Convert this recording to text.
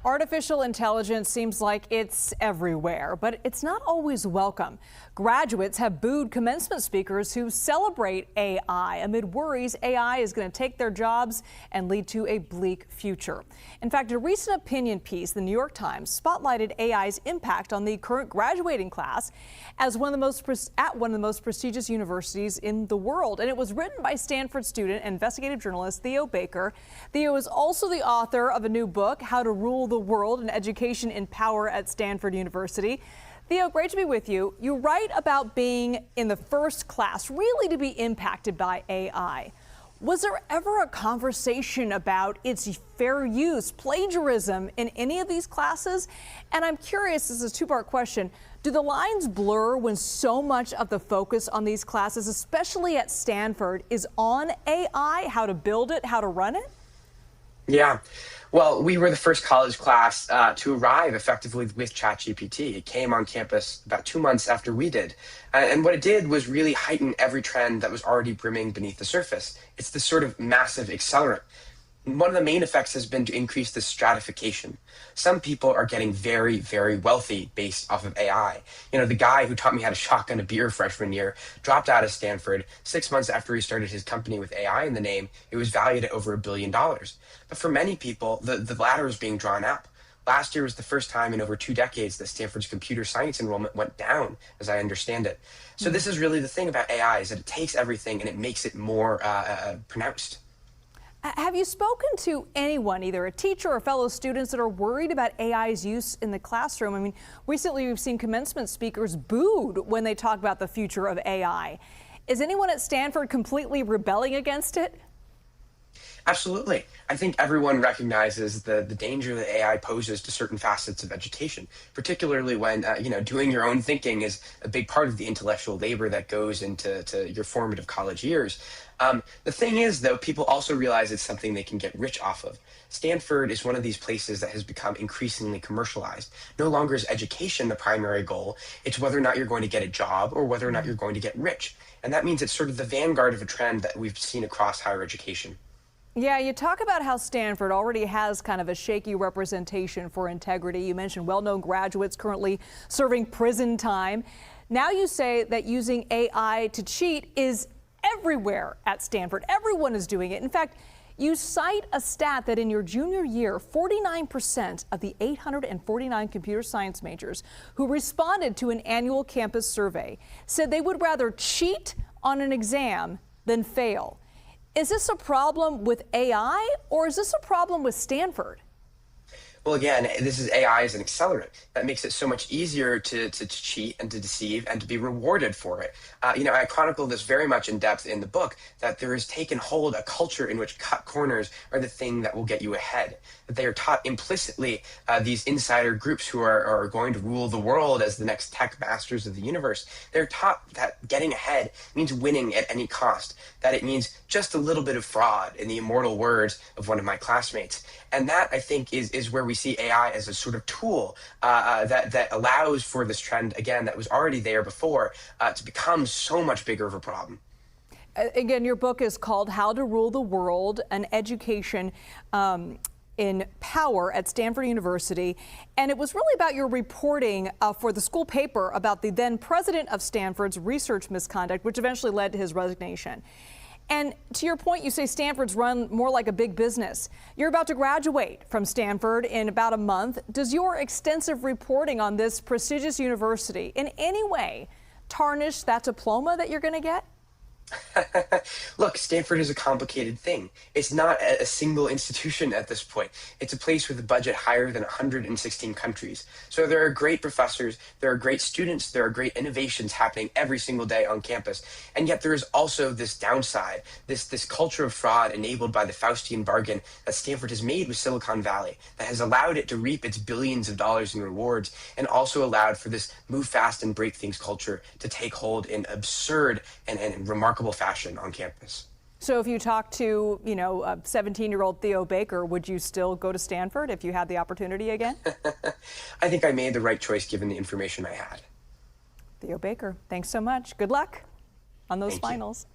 Artificial intelligence seems like it's everywhere, but it's not always welcome. Graduates have booed commencement speakers who celebrate AI amid worries AI is going to take their jobs and lead to a bleak future. In fact, a recent opinion piece, the New York Times, spotlighted AI's impact on the current graduating class as one of the most prestigious universities in the world. And it was written by Stanford student and investigative journalist Theo Baker. Theo is also the author of a new book, How to Rule the World, an Education in Power at Stanford University. Theo, great to be with you. You write about being in the first class, really to be impacted by AI. Was there ever a conversation about its fair use, plagiarism in any of these classes? And I'm curious, this is a two-part question. Do the lines blur when so much of the focus on these classes, especially at Stanford, is on AI, how to build it, how to run it? Yeah. Well, we were the first college class to arrive effectively with ChatGPT. It came on campus about 2 months after we did. And what it did was really heighten every trend that was already brimming beneath the surface. It's this sort of massive accelerant. One of the main effects has been to increase the stratification. Some people are getting very, very wealthy based off of AI. You know, the guy who taught me how to shotgun a beer freshman year dropped out of Stanford 6 months after he started his company with AI in the name. It was valued at over $1 billion. But for many people, the ladder is being drawn up. Last year was the first time in over 2 decades that Stanford's computer science enrollment went down, as I understand it. So this is really the thing about AI, is that it takes everything and it makes it more pronounced. Have you spoken to anyone, either a teacher or fellow students, that are worried about AI's use in the classroom? I mean, recently we've seen commencement speakers booed when they talk about the future of AI. Is anyone at Stanford completely rebelling against it? Absolutely. I think everyone recognizes the danger that AI poses to certain facets of education, particularly when, doing your own thinking is a big part of the intellectual labor that goes into your formative college years. The thing is, though, people also realize it's something they can get rich off of. Stanford is one of these places that has become increasingly commercialized. No longer is education the primary goal. It's whether or not you're going to get a job or whether or not you're going to get rich. And that means it's sort of the vanguard of a trend that we've seen across higher education. Yeah, you talk about how Stanford already has kind of a shaky representation for integrity. You mentioned well-known graduates currently serving prison time. Now you say that using AI to cheat is everywhere at Stanford. Everyone is doing it. In fact, you cite a stat that in your junior year, 49% of the 849 computer science majors who responded to an annual campus survey said they would rather cheat on an exam than fail. Is this a problem with AI, or is this a problem with Stanford? Well, again, this is AI as an accelerant that makes it so much easier to cheat and to deceive and to be rewarded for it. I chronicle this very much in depth in the book, that there has taken hold a culture in which cut corners are the thing that will get you ahead. That they are taught implicitly, these insider groups who are going to rule the world as the next tech masters of the universe. They're taught that getting ahead means winning at any cost, that it means just a little bit of fraud, in the immortal words of one of my classmates. And that, I think, is where we see AI as a sort of tool that allows for this trend, again, that was already there before, to become so much bigger of a problem. Again, your book is called How to Rule the World, an Education in Power at Stanford University. And it was really about your reporting for the school paper about the then president of Stanford's research misconduct, which eventually led to his resignation. And to your point, you say Stanford's run more like a big business. You're about to graduate from Stanford in about a month. Does your extensive reporting on this prestigious university in any way tarnish that diploma that you're going to get? Look, Stanford is a complicated thing. It's not a single institution at this point. It's a place with a budget higher than 116 countries. So there are great professors, there are great students, there are great innovations happening every single day on campus. And yet there is also this downside, this culture of fraud enabled by the Faustian bargain that Stanford has made with Silicon Valley, that has allowed it to reap its billions of dollars in rewards, and also allowed for this move fast and break things culture to take hold in absurd and remarkable fashion on campus. So if you talk to, a 17-year-old Theo Baker, would you still go to Stanford if you had the opportunity again? I think I made the right choice given the information I had. Theo Baker, thanks so much. Good luck on those Thank you. finals.